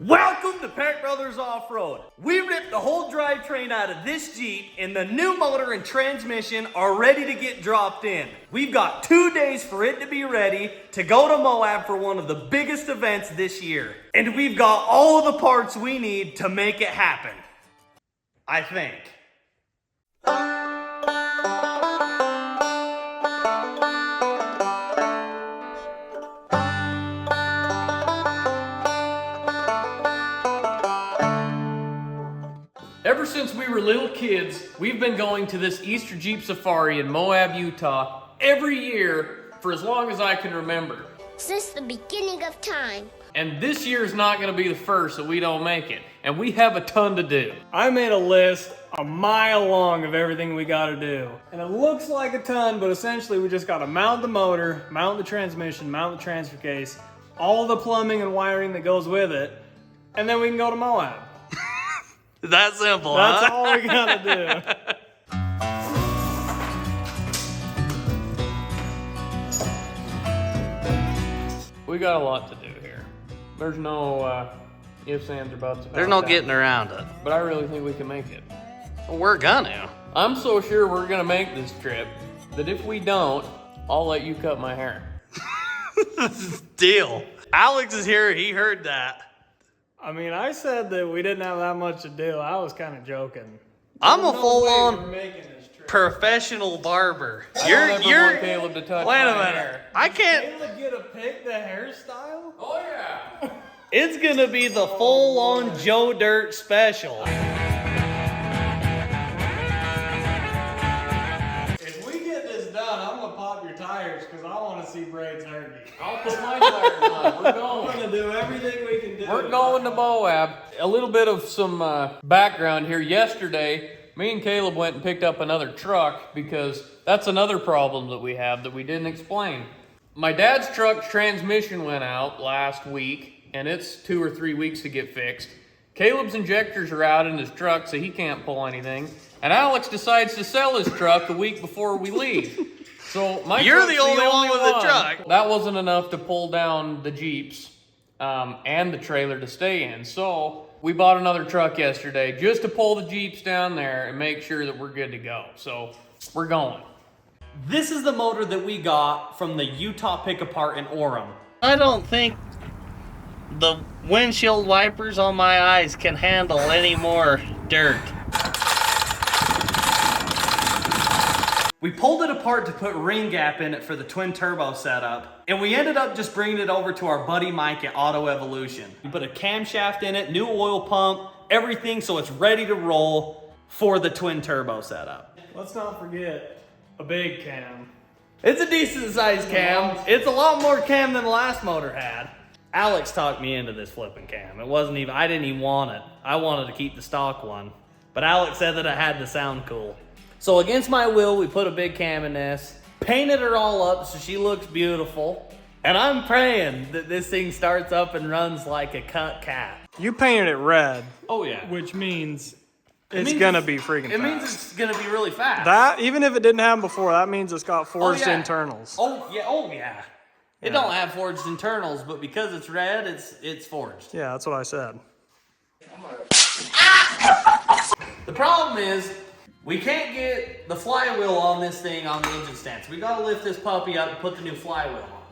Welcome to Peck Brothers Off-Road. We ripped the whole drivetrain out of this Jeep and the new motor and transmission are ready to get dropped in. We've got 2 days for it to be ready to go to Moab for one of the biggest events this year. And we've got all of the parts we need to make it happen. I think. Ever since we were little kids, we've been going to this Easter Jeep Safari in Moab, Utah every year for as long as I can remember. Since the beginning of time. And this year's not going to be the first that we don't make it. And we have a ton to do. I made a list a mile long of everything we gotta do. And it looks like a ton, but essentially we just gotta mount the motor, mount the transmission, mount the transfer case, all the plumbing and wiring that goes with it, and then we can go to Moab. That simple, That's huh? all we gotta do. We got a lot to do here. There's no ifs, ands, or buts about There's no that. getting around it. But I really think we can make it. Well, we're gonna. I'm so sure we're going to make this trip that if we don't, I'll let you cut my hair. Deal. Alex is here, he heard that. I mean, I said that we didn't have that much to do. I was kind of joking. I'm a There's no way full-on we're making this trip. professional barber. I don't ever want Caleb to touch Wait a my minute. hair. I can't. Caleb get to pick the hairstyle? Oh yeah. It's gonna be the full-on Joe Dirt special. If we get this done, I'm gonna pop your tires because I want to see Braid's turkey. I'll put my tires on. We're going. We're gonna do everything we can do. We're going to Moab. A little bit of some background here. Yesterday, me and Caleb went and picked up another truck because that's another problem that we have that we didn't explain. My dad's truck's transmission went out last week, and it's 2 or 3 weeks to get fixed. Caleb's injectors are out in his truck, so he can't pull anything. And Alex decides to sell his truck the week before we leave. So You're truck's the only one with a truck. That wasn't enough to pull down the Jeeps and the trailer to stay in. So we bought another truck yesterday just to pull the Jeeps down there and make sure that we're good to go. So we're going. This is the motor that we got from the Utah Pick Apart in Orem. I don't think the windshield wipers on my eyes can handle any more dirt. We pulled it apart to put ring gap in it for the twin turbo setup, and we ended up just bringing it over to our buddy Mike at Auto Evolution. We put a camshaft in it, new oil pump, everything so it's ready to roll for the twin turbo setup. Let's not forget a big cam. It's a decent sized cam. It's a lot more cam than the last motor had. Alex talked me into this flipping cam. I didn't even want it. I wanted to keep the stock one. But Alex said that it had to sound cool. So against my will, we put a big cam in this, painted her all up so she looks beautiful. And I'm praying that this thing starts up and runs like a cut cat. You painted it red, Oh yeah. which means it's gonna be freaking fast. It means it's gonna be really fast. That, even if it didn't happen before, that means it's got forged yeah. internals. Oh yeah. It don't have forged internals, but because it's red, it's forged. Yeah, that's what I said. The problem is, we can't get the flywheel on this thing on the engine stand. So we gotta lift this puppy up and put the new flywheel on.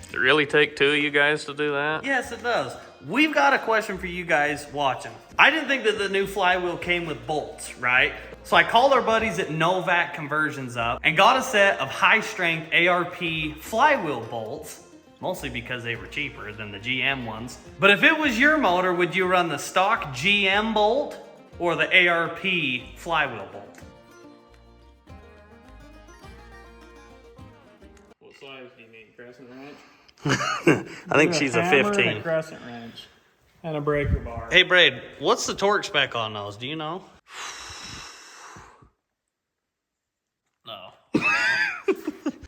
Did it really take 2 of you guys to do that? Yes, it does. We've got a question for you guys watching. I didn't think that the new flywheel came with bolts, right? So I called our buddies at Novak Conversions up and got a set of high-strength ARP flywheel bolts, mostly because they were cheaper than the GM ones. But if it was your motor, would you run the stock GM bolt or the ARP flywheel bolt? What size do you need? Crescent wrench? I think she's a hammer, 15. a crescent wrench, and a breaker bar. Hey, Braid, what's the torque spec on those? Do you know? No.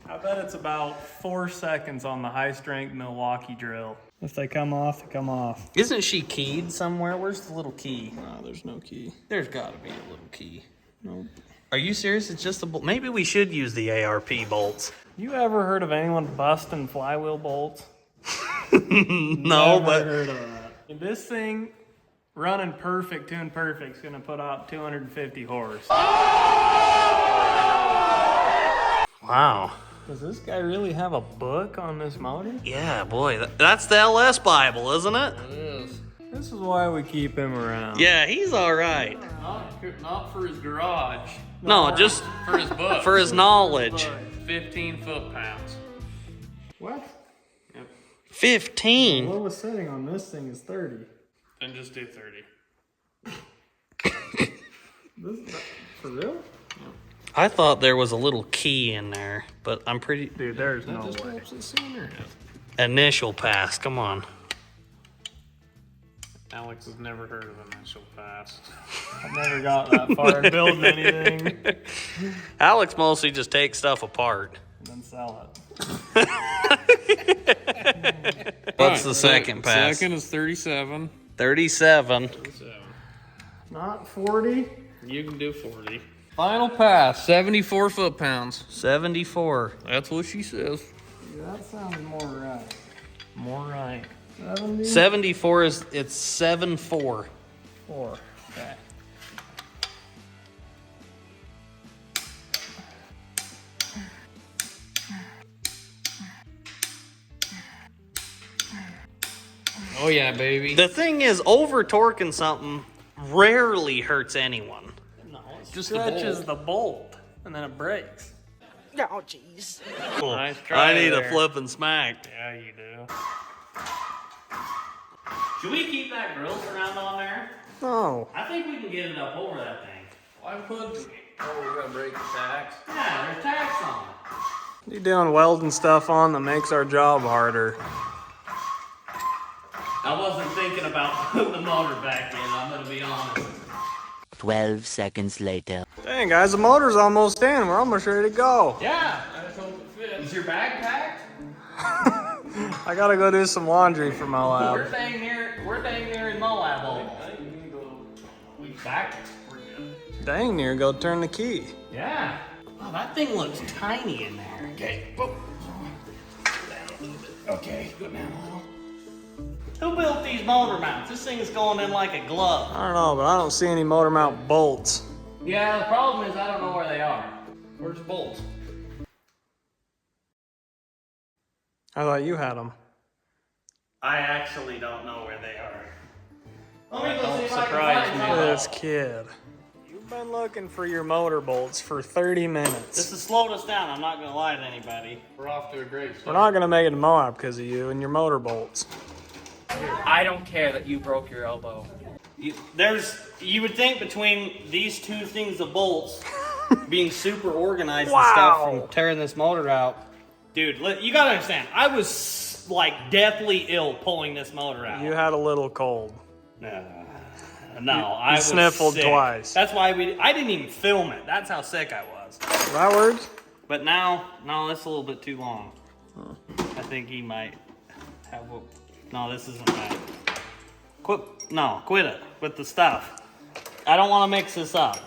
I bet it's about 4 seconds on the high-strength Milwaukee drill. If they come off, they come off. Isn't she keyed somewhere? Where's the little key? No, there's no key. There's got to be a little key. Nope. Are you serious? It's just a bolt. Maybe we should use the ARP bolts. You ever heard of anyone busting flywheel bolts? No, Never but heard of that. And this thing, running perfect, tuned perfect, is gonna put out 250 horse. wow. Does this guy really have a book on this motor? Yeah, boy, that's the LS Bible, isn't it? It is. This is why we keep him around. Yeah, he's all right. Not for his garage, No, just for his book. for his knowledge. 15 foot-pounds. What? 15. What was setting on this thing is 30. Then just do 30. For real? I thought there was a little key in there, but I'm pretty. Dude, there's no way. Initial pass, come on. Alex has never heard of initial pass. I've never got that far in building anything. And Alex mostly just takes stuff apart. then sell it. What's the second pass? Second is 37. 37. Not 40? You can do 40. Final pass, 74 foot-pounds. 74. That's what she says. That sounds more right. More right. 70? 74 is, it's 7-4. 4. Okay. Oh yeah, baby. The thing is, over torquing something rarely hurts anyone. No, it Just the stretches the bolt, and then it breaks. Nice try I need there. a flipping smack. Yeah, you do. Should we keep that grill surround on there? No. I think we can get it up over that thing. Why put? Oh, we gotta break the tacks. Yeah, there's tacks on it. You doing welding stuff on that makes our job harder. I wasn't thinking about putting the motor back in, I'm gonna be honest. 12 seconds later. Dang, guys, the motor's almost in. We're almost ready to go. Yeah, I just hope it fits. Is your bag packed? I gotta go do some laundry for my We're lab. dang near in Moab almost. We back? We're good. Dang near go turn the key. Yeah. Wow, that thing looks tiny in there. Okay, boop. Okay, go down a little. Who built these motor mounts? This thing is going in like a glove. I don't know, but I don't see any motor mount bolts. Yeah, the problem is I don't know where they are. Where's the bolts? I thought you had them. I actually don't know where they are. Let me go Don't see if I surprise can me. find This kid. You've been looking for your motor bolts for 30 This minutes. has slowed us down. I'm not gonna lie to anybody. We're off to a great We're start. not gonna make it to Moab because of you and your motor bolts. I don't care that you broke your elbow. You would think between these two things of bolts being super organized and Wow. stuff from tearing this motor out. Dude, you gotta understand, I was like deathly ill pulling this motor out. You had a little cold. No, I was sniffled sick. twice. That's why I didn't even film it. That's how sick I was. That works? But now, no, that's a little bit too long. I think he might have no, this isn't right. Quit it with the stuff. I don't want to mix this up.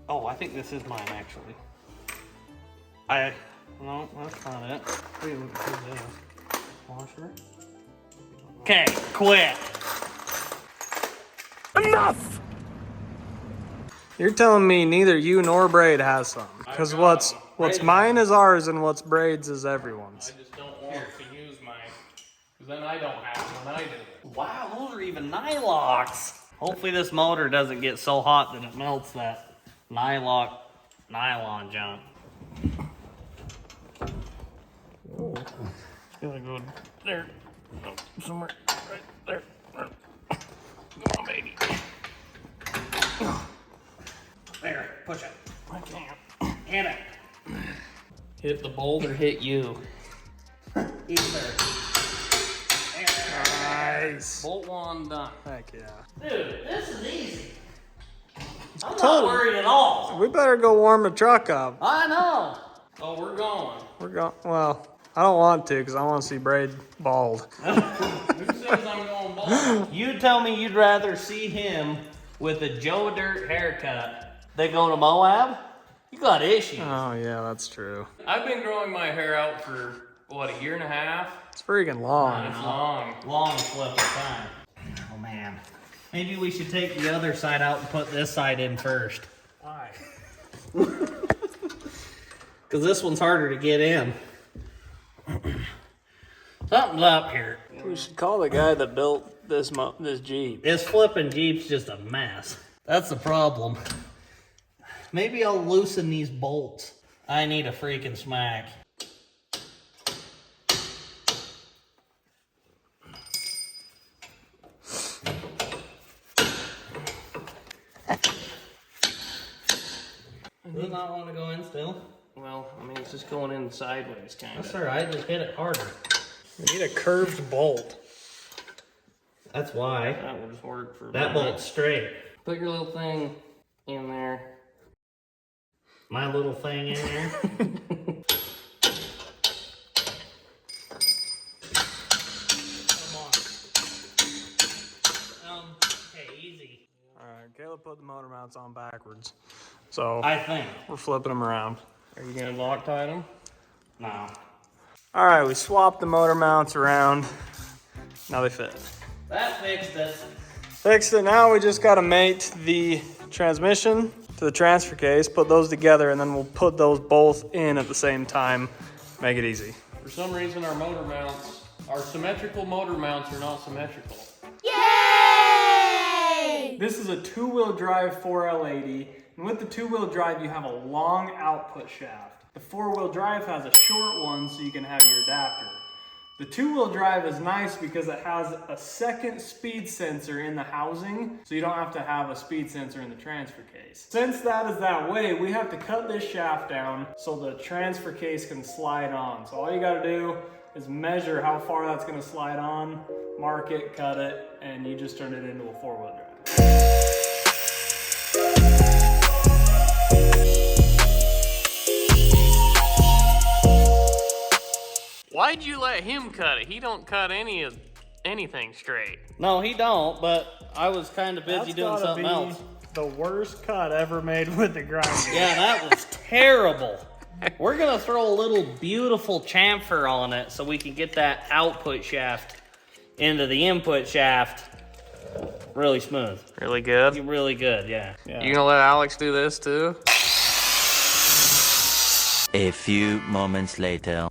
Oh, I think this is mine actually. No, that's not it. Wait, what's this? Washer? Okay, quit. Enough! You're telling me neither you nor Braid has some. Because what's mine is ours and what's Braid's is everyone's. I just don't want to use mine, because then I don't have it when I do it. Wow, those are even nylocks. Hopefully this motor doesn't get so hot that it melts that nylon junk. Gotta go there. Oh, somewhere right there. Come on, baby. There, push it. I can't. Hit it. Hit the bolt or hit you. Either. Nice. Bolt one done. Heck yeah. Dude, this is easy. I'm not Totally. worried at all. We better go warm the truck up. I know. Oh, we're going. We're going, well, I don't want to because I want to see Braid bald. Who says I'm going bald? You tell me you'd rather see him with a Joe Dirt haircut than go to Moab? You got issues. Oh, yeah, that's true. I've been growing my hair out for what, a year and a half? It's freaking long. It's long. Long flip of time. Oh man. Maybe we should take the other side out and put this side in first. Why? Because this one's harder to get in. Something's up here. We should call the guy that built this Jeep. This flipping Jeep's just a mess. That's the problem. Maybe I'll loosen these bolts. I need a freaking smack. Does it not want to go in still? Well, I mean, it's just going in sideways, kind That's of. alright, just hit it harder. We need a curved bolt. That's why. That would just work for That bolt's straight. Put your little thing in there. My little thing in there. Okay, easy. Alright, Caleb put the motor mounts on backwards. So I think. we're flipping them around. Are you gonna Loctite them? No. Alright, we swapped the motor mounts around. Now they fit. That fixed it. Fixed it. Now we just gotta mate the transmission to the transfer case, put those together, and then we'll put those both in at the same time. Make it easy. For some reason, our motor mounts, our symmetrical motor mounts are not symmetrical. Yay! This is a two-wheel drive 4L80, and with the two-wheel drive, you have a long output shaft. The four-wheel drive has a short one, so you can have your adapter. The two-wheel drive is nice because it has a second speed sensor in the housing, so you don't have to have a speed sensor in the transfer case. Since that is that way, we have to cut this shaft down so the transfer case can slide on. So all you gotta do is measure how far that's gonna slide on, mark it, cut it, and you just turn it into a four-wheel drive. Why'd you let him cut it? He don't cut anything straight. No, he don't, but I was kind of busy doing something else. The worst cut ever made with the grinder. Yeah, that was terrible. We're going to throw a little beautiful chamfer on it so we can get that output shaft into the input shaft really smooth. Really good? Really good, yeah. You gonna let Alex do this too? A few moments later.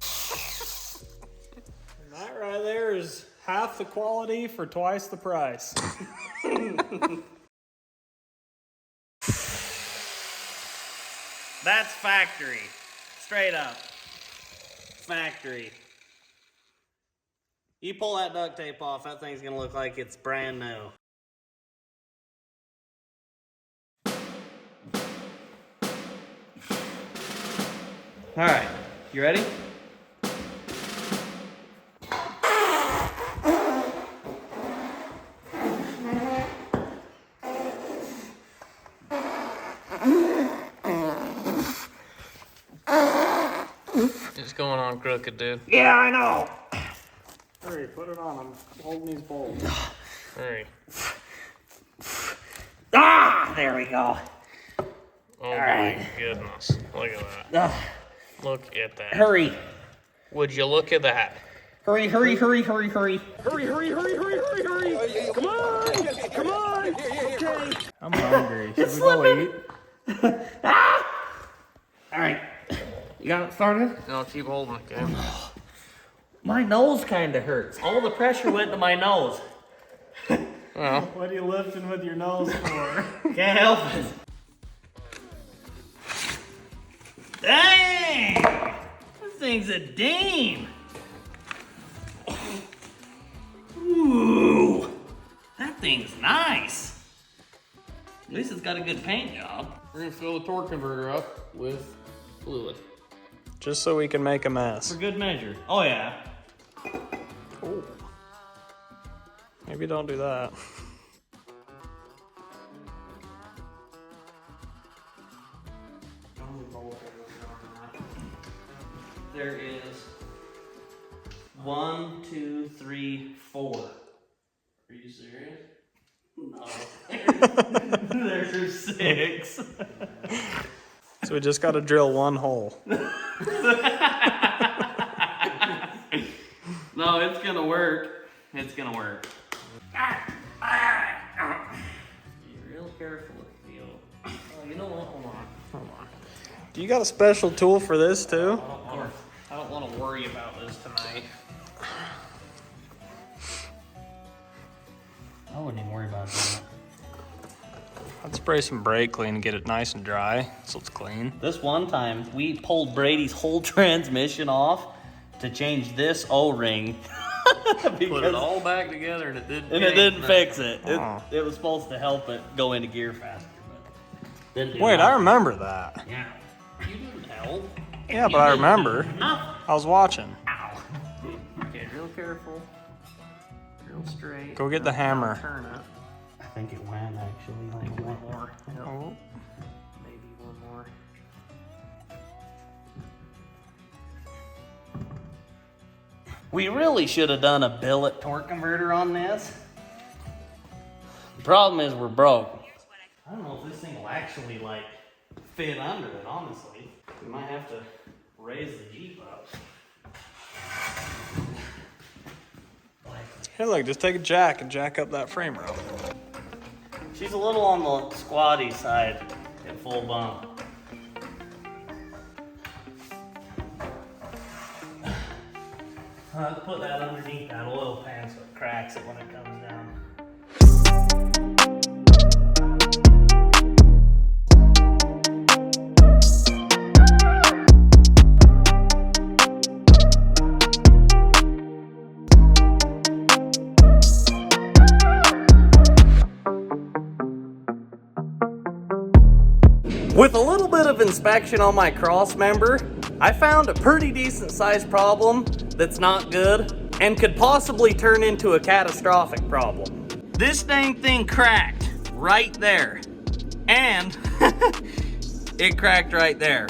That right there is half the quality for twice the price. That's factory. Straight up. Factory. You pull that duct tape off, that thing's gonna look like it's brand new. Alright, you ready? It's going on crooked, dude. Yeah, I know. Hurry, put it on. I'm holding these bolts. Hurry. Ah, there we go. Oh right. my goodness. Look at that. Look at that. Hurry. Would you look at that? Hurry, hurry, hurry, hurry, hurry. I'm hungry. Should we go eat? Alright. You got it started? No, keep holding it, okay? My nose kind of hurts. All the pressure went to my nose. Well, What are you lifting with your nose for? Can't help it. Dang! This thing's a dame. Ooh, that thing's nice. At least it's got a good paint job. we're gonna fill the torque converter up with fluid. Just so we can make a For mess. good measure. Oh yeah. Ooh. Maybe don't do that. There is 1, 2, 3, 4. Are you serious? No. There's 6. So we just got to drill one hole. No, it's gonna work. It's gonna work. Be real careful with you. Oh, you know what? Hold on. Do you got a special tool for this too? I don't want to worry about this tonight. I wouldn't even worry about that. I'd spray some brake clean and get it nice and dry so it's clean. This one time, we pulled Brady's whole transmission off to change this O-ring. Put it all back together and it didn't. And it didn't fix it. Oh. It was supposed to help it go into gear faster. But didn't do Wait, I nothing. remember that. Yeah. You didn't help. Yeah, but I remember. Nothing. I was watching. Ow. Okay, real careful. Real straight. Go get the hammer. Turn it. I think it went actually. Maybe one more. Yep. Oh. Maybe one more. We really should have done a billet torque converter on this. The problem is we're broke. I don't know if this thing will actually like fit under it, honestly. We might have to raise the Jeep up. Hey, look, just take a jack and jack up that frame rail. She's a little on the squatty side at full bump. Put that underneath that oil pan so it cracks it when it comes down. With a little bit of inspection on my Crossmember, I found a pretty decent sized problem that's not good and could possibly turn into a catastrophic problem. This dang thing cracked right there, and it cracked right there.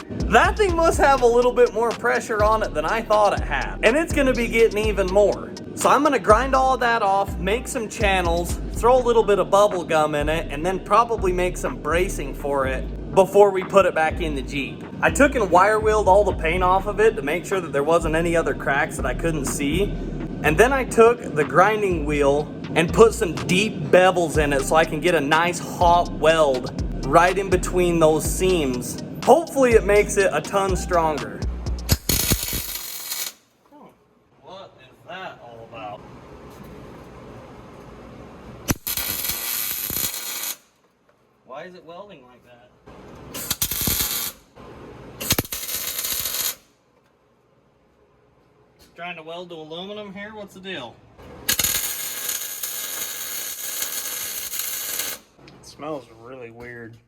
That thing must have a little bit more pressure on it than I thought it had, and it's gonna be getting even more. So I'm gonna grind all of that off, make some channels, throw a little bit of bubble gum in it, and then probably make some bracing for it before we put it back in the Jeep. I took and wire wheeled all the paint off of it to make sure that there wasn't any other cracks that I couldn't see. And then I took the grinding wheel and put some deep bevels in it so I can get a nice hot weld right in between those seams. Hopefully it makes it a ton stronger. What is that all about? Why is it welding like that? Trying to weld to aluminum here? What's the deal? It smells really weird.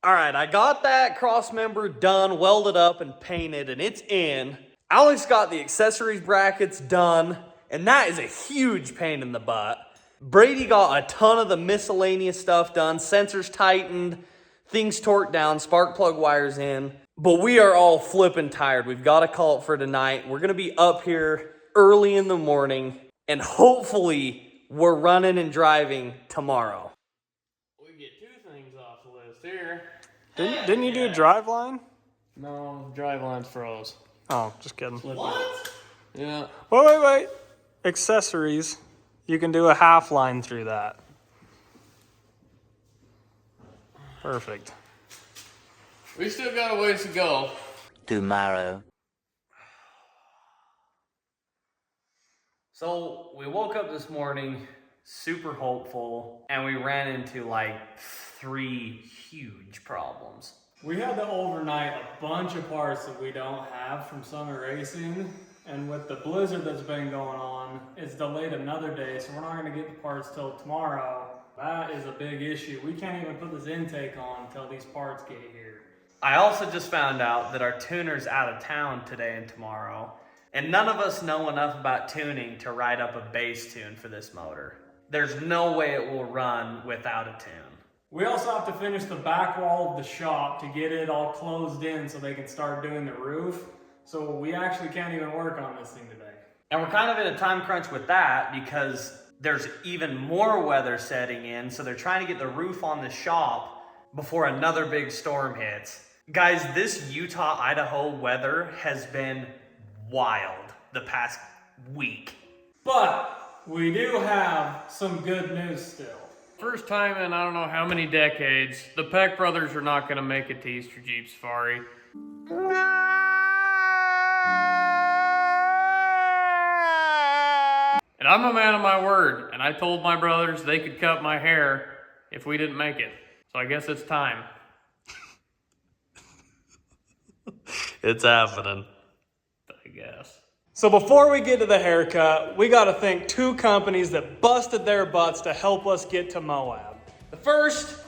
All right, I got that Crossmember done, welded up, and painted, and it's in. Alex got the accessories brackets done, and that is a huge pain in the butt. Brady got a ton of the miscellaneous stuff done, sensors tightened, things torqued down, spark plug wires in. But we are all flipping tired. We've got to call it for tonight. We're going to be up here early in the morning, and hopefully we're running and driving tomorrow. We get two things off the list here. Didn't you do a drive line? No, drive line's froze. Oh, just kidding. What? Yeah. Wait. Accessories. You can do a half line through that. Perfect. We still got a ways to go. Tomorrow. So we woke up this morning super hopeful, and we ran into like 3 huge problems. We had to overnight a bunch of parts that we don't have from summer racing, and with the blizzard that's been going on, it's delayed another day, so we're not going to get the parts till tomorrow. That is a big issue. We can't even put this intake on until these parts get here. I also just found out that our tuner's out of town today and tomorrow, and none of us know enough about tuning to write up a base tune for this motor. There's no way it will run without a tune. We also have to finish the back wall of the shop to get it all closed in so they can start doing the roof. So we actually can't even work on this thing today. And we're kind of in a time crunch with that because there's even more weather setting in. So they're trying to get the roof on the shop before another big storm hits. Guys, this Utah, Idaho weather has been wild the past week. But we do have some good news still. First time in I don't know how many decades, the Peck brothers are not going to make it to Easter Jeep Safari. And I'm a man of my word, and I told my brothers they could cut my hair if we didn't make it. So I guess it's time. It's happening. I guess. So before we get to the haircut, we got to thank 2 companies that busted their butts to help us get to Moab. The first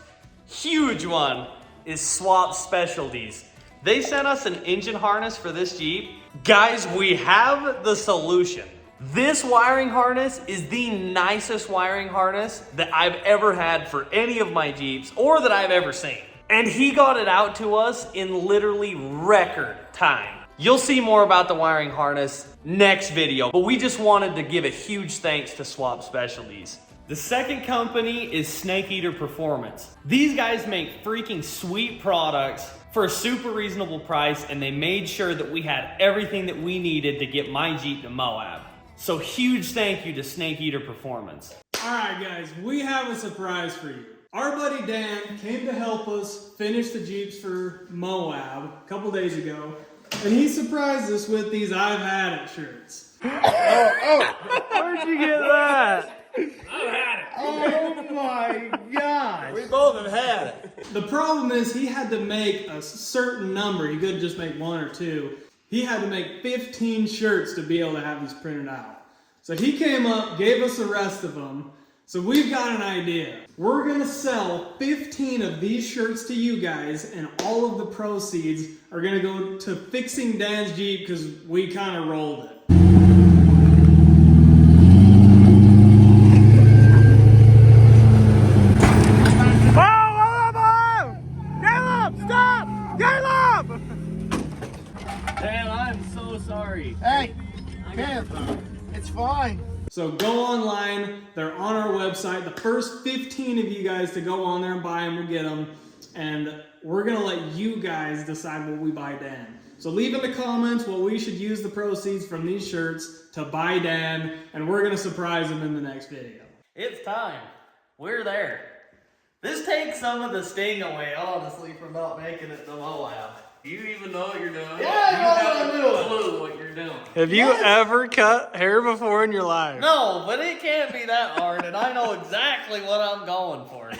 huge one is Swap Specialties. They sent us an engine harness for this Jeep. Guys, we have the solution. This wiring harness is the nicest wiring harness that I've ever had for any of my Jeeps or that I've ever seen. And he got it out to us in literally record time. You'll see more about the wiring harness next video, but we just wanted to give a huge thanks to Swap Specialties. The second company is Snake Eater Performance. These guys make freaking sweet products for a super reasonable price, and they made sure that we had everything that we needed to get my Jeep to Moab. So huge thank you to Snake Eater Performance. All right, guys, we have a surprise for you. Our buddy Dan came to help us finish the Jeeps for Moab a couple days ago, and he surprised us with these I've Had It shirts. Where'd you get that? I've had it. Oh my gosh. We both have had it. The problem is he had to make a certain number. He couldn't just make 1 or 2. He had to make 15 shirts to be able to have these printed out. So he came up, gave us the rest of them. So we've got an idea. We're gonna sell 15 of these shirts to you guys, and all of the proceeds are gonna go to fixing Dan's Jeep because we kind of rolled it. Hey, Kev, it's fine. So go online, they're on our website. The first 15 of you guys to go on there and buy them will get them. And we're gonna let you guys decide what we buy Dan. So leave in the comments what we should use the proceeds from these shirts to buy Dan, and we're gonna surprise him in the next video. It's time. We're there. This takes some of the sting away, honestly, from not making it to Moab. Do you even know what you're doing? Yeah, I know what I'm doing. Clue what you're doing. Have you ever cut hair before in your life? No, but it can't be that hard, and I know exactly what I'm going for.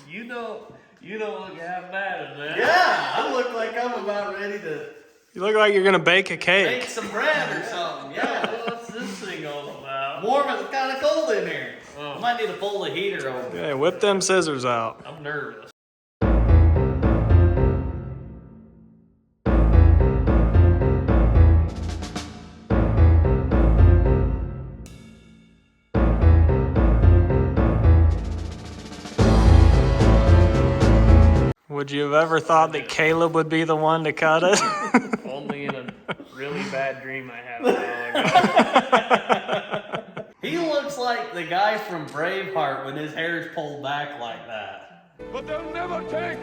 You know what you have bad is that? Yeah, I look like I'm about ready to You look like you're gonna bake a make cake. some bread or something. Yeah, What's this thing all about? warm. It's kind of cold in here. Oh. I might need to pull the heater over. Okay, whip them scissors out. I'm nervous. Would you have ever thought that Caleb would be the one to cut it? Only in a really bad dream I had a while ago. He looks like the guy from Braveheart when his hair is pulled back like that. But they'll never take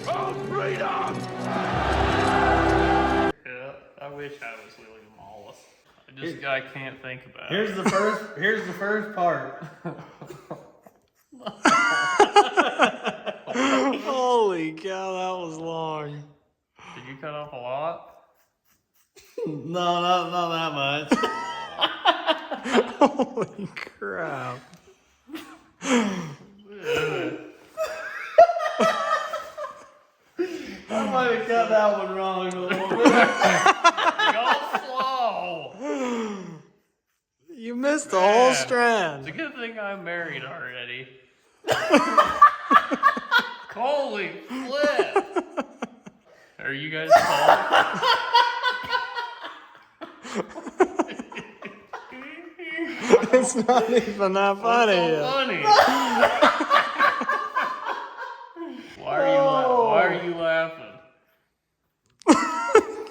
our freedom! Yeah, I wish I was William Wallace. I can't think about it. Here's the first part. Holy cow, that was long. Did you cut off a lot? No, not that much. Holy crap. I might have cut that one wrong a little bit. Go slow. You missed the whole It's a strand. good thing I'm married already. Holy flip! Are you guys tall? It's not even that funny. So yet. funny.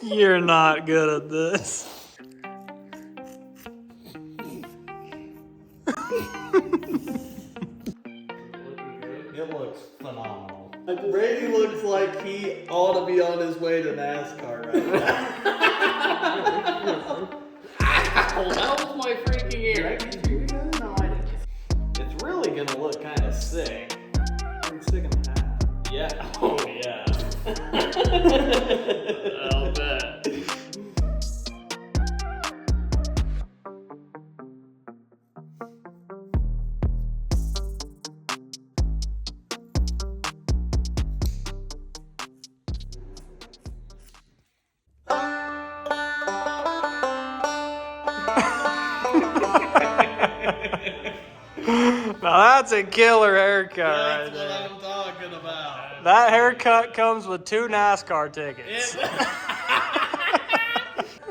You're not good at this. It looks phenomenal. Brady looks like he ought to be on his way to NASCAR right now. Ow, that was my freaking ear. No, I didn't. It's really gonna look kind of sick. Stick in the hat. Yeah. Oh yeah. I'll bet. Now that's a killer haircut That's right what there. I'm talking about. That haircut comes with 2 NASCAR tickets.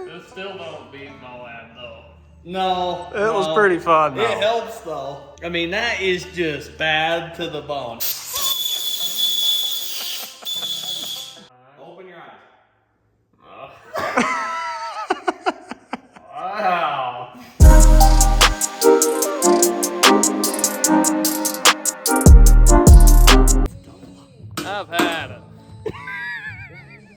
This still don't beat Moab though. No. It was pretty fun though. It helps though. I mean, that is just bad to the bone. Open your eyes. Wow.